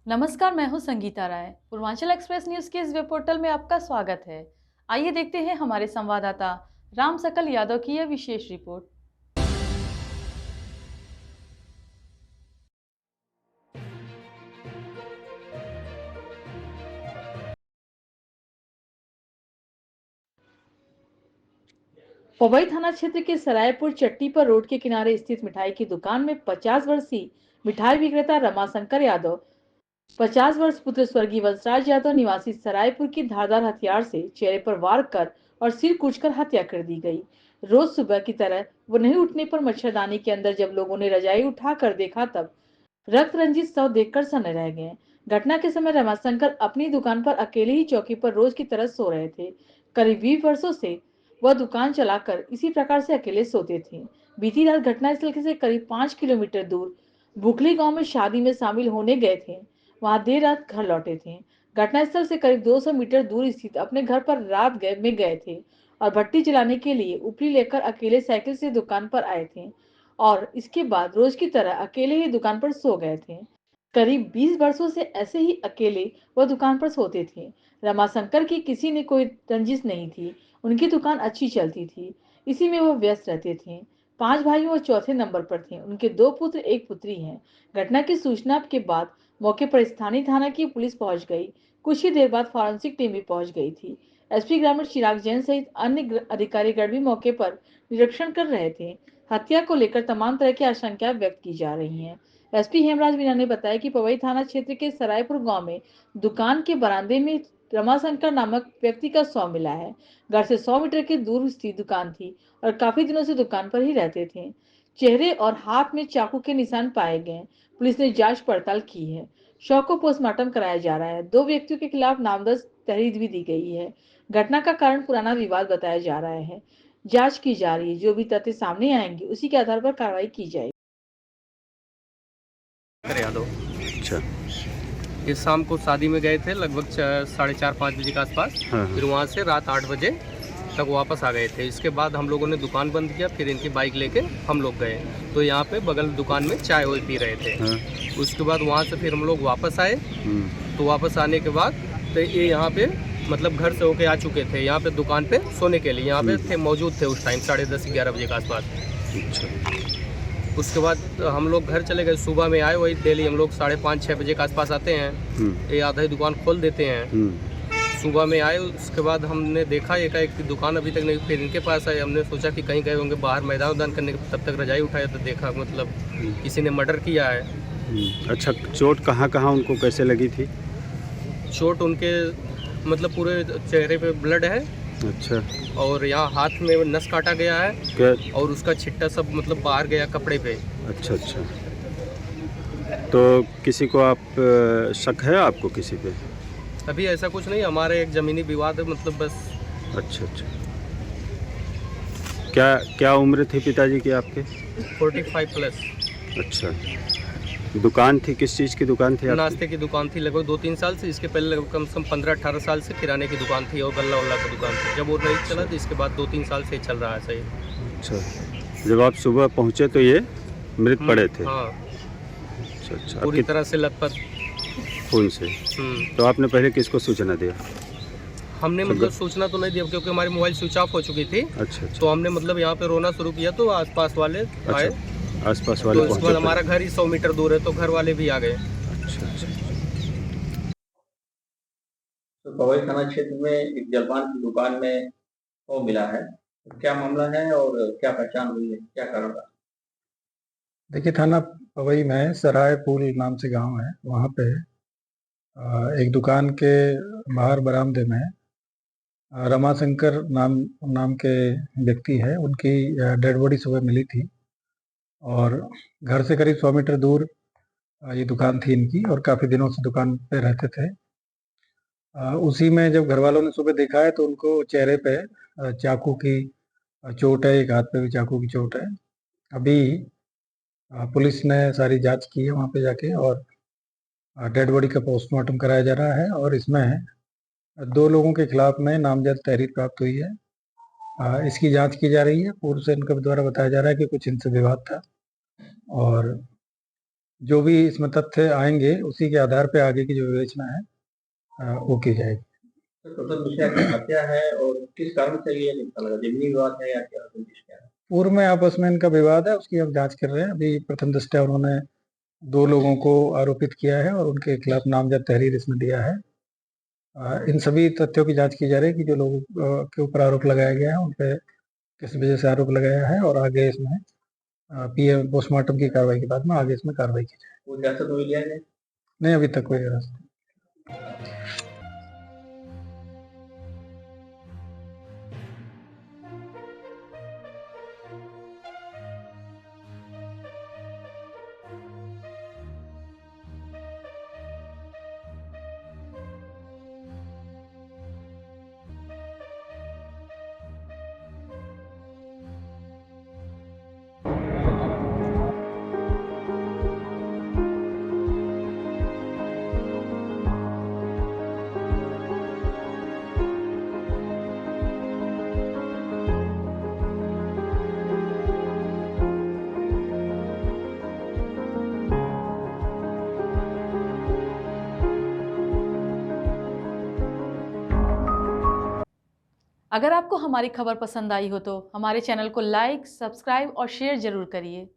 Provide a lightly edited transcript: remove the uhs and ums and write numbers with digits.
नमस्कार, मैं हूं संगीता राय। पूर्वांचल एक्सप्रेस न्यूज के इस वेब पोर्टल में आपका स्वागत है। आइए देखते हैं हमारे संवाददाता राम सकल यादव की यह विशेष रिपोर्ट। पवई थाना क्षेत्र के सरायपुर चट्टी पर रोड के किनारे स्थित मिठाई की दुकान में 50 वर्षीय मिठाई विक्रेता रमाशंकर यादव 50 वर्ष पुत्र स्वर्गीय वंशराज यादव निवासी सरायपुर की धारदार हथियार से चेहरे पर वार कर और सिर कूचकर हत्या कर दी गई। रोज सुबह की तरह वो नहीं उठने पर मच्छरदानी के अंदर जब लोगों ने रजाई उठाकर देखा तब रक्त रंजित शव देखकर सन्न रह गए। घटना के समय रमाशंकर अपनी दुकान पर अकेले ही चौकी पर रोज की तरह सो रहे थे। करीब 20 वर्षों से वह दुकान चलाकर इसी प्रकार से अकेले सोते थे। बीती रात घटनास्थल से करीब 5 किलोमीटर दूर बुकली गांव में शादी में शामिल होने गए थे। वहां देर रात घर लौटे थे। घटनास्थल से करीब 200 मीटर दूर स्थित अपने घर पर रात में गए थे और भट्टी जलाने के लिए उपली लेकर अकेले साइकिल से दुकान पर आए थे और इसके बाद रोज की तरह अकेले ही दुकान पर सो गए थे। करीब 20 वर्षों से ऐसे ही अकेले वह दुकान पर सोते थे। रमाशंकर की किसी ने कोई रंजिश नहीं थी। उनकी दुकान अच्छी चलती थी, इसी में वो व्यस्त रहते थे। 5 भाई वो चौथे नंबर पर थे। उनके 2 पुत्र 1 पुत्री हैं। घटना की सूचना के बाद मौके पर स्थानीय थाना की पुलिस पहुंच गई। कुछ ही देर बाद फॉरेंसिक टीम भी पहुंच गई थी। एसपी ग्रामीण चिराग जैन सहित अन्य अधिकारीगण भी मौके पर निरीक्षण कर रहे थे। हत्या को लेकर तमाम तरह की आशंकाएं व्यक्त की जा रही हैं। एसपी हेमराज मीना ने बताया कि पवई थाना क्षेत्र के सरायपुर गांव में दुकान के बरामदे में रमाशंकर नामक व्यक्ति का शव मिला है। घर से 100 मीटर की दूर स्थित दुकान थी और काफी दिनों से दुकान पर ही रहते थे। चेहरे और हाथ में चाकू के निशान पाए गए। पुलिस ने जांच पड़ताल की है। शव को पोस्टमार्टम कराया जा रहा है। 2 व्यक्तियों के खिलाफ नामजद तहरीर भी दी गई है। घटना का कारण पुराना विवाद बताया जा रहा है। जांच की जा रही है। जो भी तथ्य सामने आएंगे उसी के आधार पर कार्रवाई की जाएगी। यादव अच्छा। ये शाम को शादी में गए थे लगभग 4:30-5 बजे के आसपास। हाँ। फिर वहाँ से रात 8 बजे तक वापस आ गए थे। इसके बाद हम लोगों ने दुकान बंद किया, फिर इनकी बाइक लेके हम लोग गए तो यहाँ पे बगल दुकान में चाय वाय पी रहे थे। हाँ। उसके बाद वहाँ से फिर हम लोग वापस आए। तो वापस आने के बाद तो ये यहाँ पे मतलब घर से होके आ चुके थे, यहाँ पे दुकान पे सोने के लिए यहाँ पे थे, मौजूद थे उस टाइम 10:30-11 बजे के आसपास। अच्छा। उसके बाद हम लोग घर चले गए। सुबह में आए, वही डेली हम लोग 5:30-6 बजे के आसपास आते हैं। ये आधा ही दुकान खोल देते हैं। सुबह में आए, उसके बाद हमने देखा एक दुकान अभी तक नहीं। फिर इनके पास आए, हमने सोचा कि कहीं गए होंगे बाहर मैदान उदान करने के, तब तक रजाई उठाया तो देखा मतलब किसी ने मर्डर किया है। अच्छा, चोट कहाँ कहाँ उनको कैसे लगी थी? चोट उनके मतलब पूरे चेहरे पे ब्लड है। अच्छा। और यहाँ हाथ में नस काटा गया है क्या? और उसका छिट्टा सब मतलब बाहर गया कपड़े पे। अच्छा अच्छा। तो किसी को आप शक है आपको किसी पे? अभी ऐसा कुछ नहीं, हमारे एक ज़मीनी विवाद है मतलब बस। अच्छा अच्छा। क्या क्या उम्र थी पिताजी की आपके? 45+। अच्छा। दुकान थी, किस चीज़ की दुकान थी आपकी? नाश्ते की दुकान थी लगभग 2-3 साल से। इसके पहले लगभग कम से कम 15-18 साल से किराने की दुकान थी और गल्ला वल्ला की दुकान थी। जब वो नहीं चला तो इसके बाद 2-3 साल से चल रहा है सही। अच्छा। जब आप सुबह पहुँचे तो ये मृत पड़े थे? हाँ। अच्छा अच्छा। पूरी तरह से लथपथ खून से। तो आपने पहले किसको सूचना दिया? हमने मतलब सूचना तो नहीं दिया क्योंकि हमारी मोबाइल स्विच ऑफ हो चुकी थी। अच्छा अच्छा। तो हमने मतलब यहाँ पे रोना शुरू किया तो आसपास वाले आए। आसपास वाले तो इसके बाद पहुंचे? हमारा घर ही 100 मीटर दूर है तो घर वाले भी आ गए। अच्छा अच्छा। तो पवई थाना क्षेत्र में एक जलपान की दुकान में वो मिला है। क्या मामला है और क्या पहचान हुई है, क्या कारण रहा? देखिए, थाना पवई में सराय पुल नाम से गांव है। वहाँ पे एक दुकान के बाहर बरामदे में रमाशंकर नाम के व्यक्ति है। उनकी डेड बॉडी सुबह मिली थी और घर से करीब 100 मीटर दूर ये दुकान थी इनकी और काफ़ी दिनों से दुकान पे रहते थे। उसी में जब घर वालों ने सुबह देखा है तो उनको चेहरे पे चाकू की चोट है, एक हाथ पे भी चाकू की चोट है। अभी पुलिस ने सारी जांच की है वहाँ पे जाके और डेड बॉडी का पोस्टमार्टम कराया जा रहा है और इसमें 2 लोगों के खिलाफ में नामजद तहरीर प्राप्त हुई है। इसकी जांच की जा रही है। पूर्व से इनके द्वारा बताया जा रहा है कि कुछ इनसे विवाद था और जो भी इसमें तथ्य आएंगे उसी के आधार पे आगे की जो विवेचना है वो की जाएगी। तो टोटल विषय क्या है और किस कारण से ये निकल लगा, जमीनी विवाद है या क्या है? पूर्व में आपस में इनका विवाद है, उसकी हम जांच कर रहे हैं। अभी प्रथम दृष्टया उन्होंने 2 लोगों को आरोपित किया है और उनके खिलाफ नामजद तहरीर इसमें दिया है। इन सभी तथ्यों की जांच की जा रही है कि जो लोगों के ऊपर आरोप लगाया गया है उन पे किस वजह से आरोप लगाया है और आगे इसमें पीएम पोस्टमार्टम की कार्रवाई के बाद में आगे इसमें कार्रवाई की जाए। वो हिरासत में लिया है? नहीं, अभी तक कोई हिरासत नहीं। अगर आपको हमारी खबर पसंद आई हो तो हमारे चैनल को लाइक, सब्सक्राइब और शेयर जरूर करिए।